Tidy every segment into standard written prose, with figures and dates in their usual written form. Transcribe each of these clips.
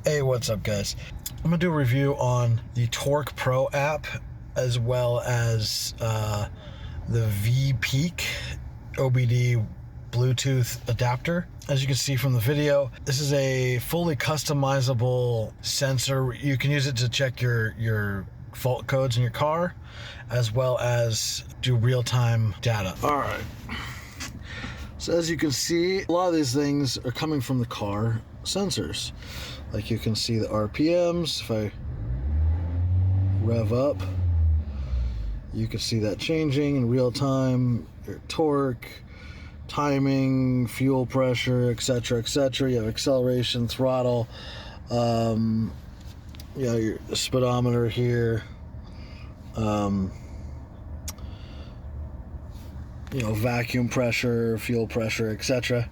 Hey, what's up, guys? I'm gonna do a review on the Torque Pro app as well as the V-Peak OBD Bluetooth adapter. As you can see from the video, this is a fully customizable sensor. You can use it to check your fault codes in your car as well as do real-time data. All right. So as you can see, a lot of these things are coming from the car sensors. Like you can see the RPMs. If I rev up, you can see that changing in real time. Your torque, timing, fuel pressure, etc., etc. You have acceleration, throttle. Your speedometer here. Vacuum pressure, fuel pressure, etc.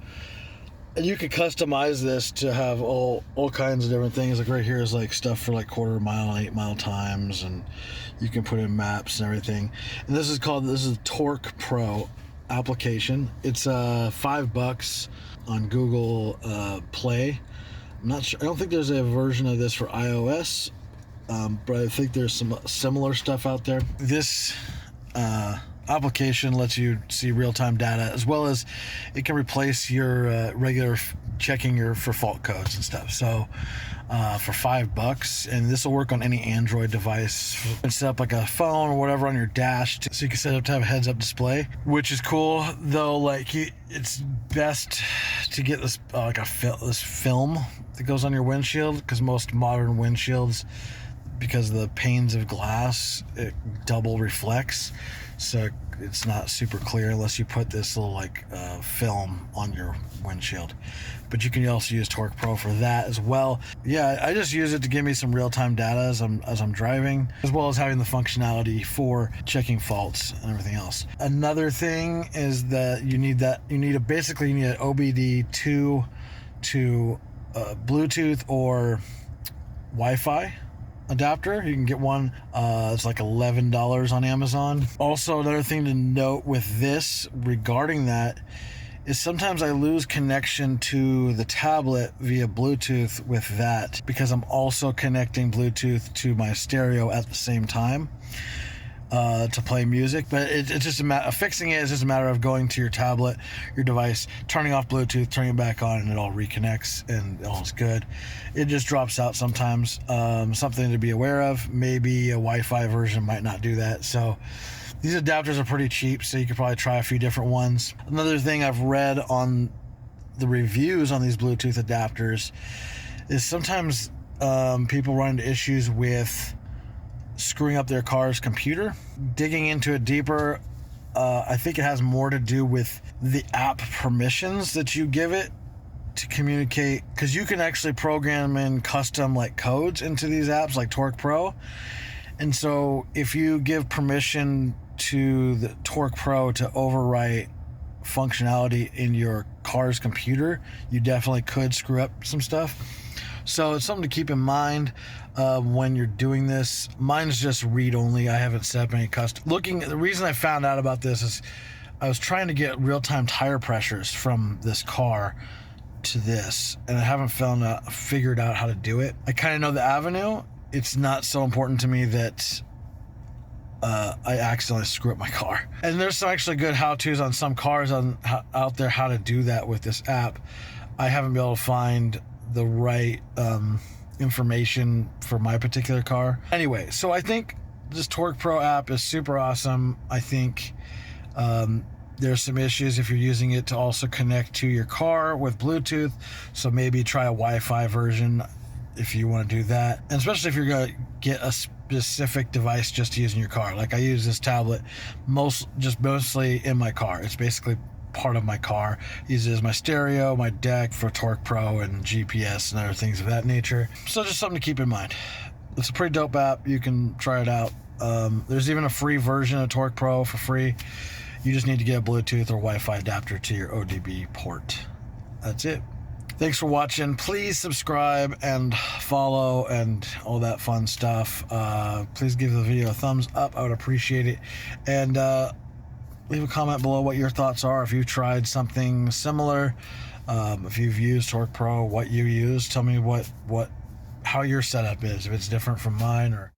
And you can customize this to have all kinds of different things. Like right here is like stuff for like quarter mile and 8 mile times, and you can put in maps and everything. And this is Torque Pro application. It's $5 on Google Play. I'm not sure. I don't think there's a version of this for iOS, but I think there's some similar stuff out there. This application lets you see real-time data, as well as it can replace your regular checking for fault codes and stuff. So for $5, and this will work on any Android device. You can set up like a phone or whatever on your dash, so you can set up to have a heads-up display, which is cool. Though, like it's best to get this this film that goes on your windshield, because most modern windshields, because of the panes of glass, it double reflects, so it's not super clear unless you put this little film on your windshield. But you can also use Torque Pro for that as well. Yeah, I just use it to give me some real-time data as I'm driving, as well as having the functionality for checking faults and everything else. Another thing is that you need an OBD2 to Bluetooth or Wi-Fi adapter. You can get one, it's like $11 on Amazon. Also, another thing to note with this regarding that is sometimes I lose connection to the tablet via Bluetooth with that, because I'm also connecting Bluetooth to my stereo at the same time to play music. But it's just a matter of fixing it. It's just a matter of going to your tablet, your device, turning off Bluetooth, turning it back on, and it all reconnects and all is good. It just drops out sometimes. Something to be aware of. Maybe a Wi-Fi version might not do that. So these adapters are pretty cheap, so you could probably try a few different ones. Another thing I've read on the reviews on these Bluetooth adapters is sometimes people run into issues with screwing up their car's computer. Digging into it deeper, I think it has more to do with the app permissions that you give it to communicate, because you can actually program in custom codes into these apps like Torque Pro. And so if you give permission to the Torque Pro to overwrite functionality in your car's computer, you definitely could screw up some stuff. So it's something to keep in mind when you're doing this. Mine's just read only. I haven't set up any custom. The reason I found out about this is I was trying to get real-time tire pressures from this car to this, and I haven't figured out how to do it. I kind of know the avenue. It's not so important to me that I accidentally screw up my car. And there's some actually good how-tos on some cars out there how to do that with this app. I haven't been able to find the right information for my particular car. Anyway, so I think this Torque Pro app is super awesome. I think there's some issues if you're using it to also connect to your car with Bluetooth, so maybe try a Wi-Fi version if you want to do that, and especially if you're going to get a specific device just to use in your car. Like I use this tablet mostly in my car. It's basically part of my car. I use it as my stereo, my deck for Torque Pro, and GPS and other things of that nature. So just something to keep in mind. It's a pretty dope app. You can try it out. There's even a free version of Torque Pro for free. You just need to get a Bluetooth or Wi-Fi adapter to your ODB port. That's it. Thanks for watching. Please subscribe and follow and all that fun stuff. Please give the video a thumbs up. I would appreciate it. And leave a comment below what your thoughts are. If you've tried something similar, if you've used Torque Pro, what you use. Tell me what how your setup is, if it's different from mine or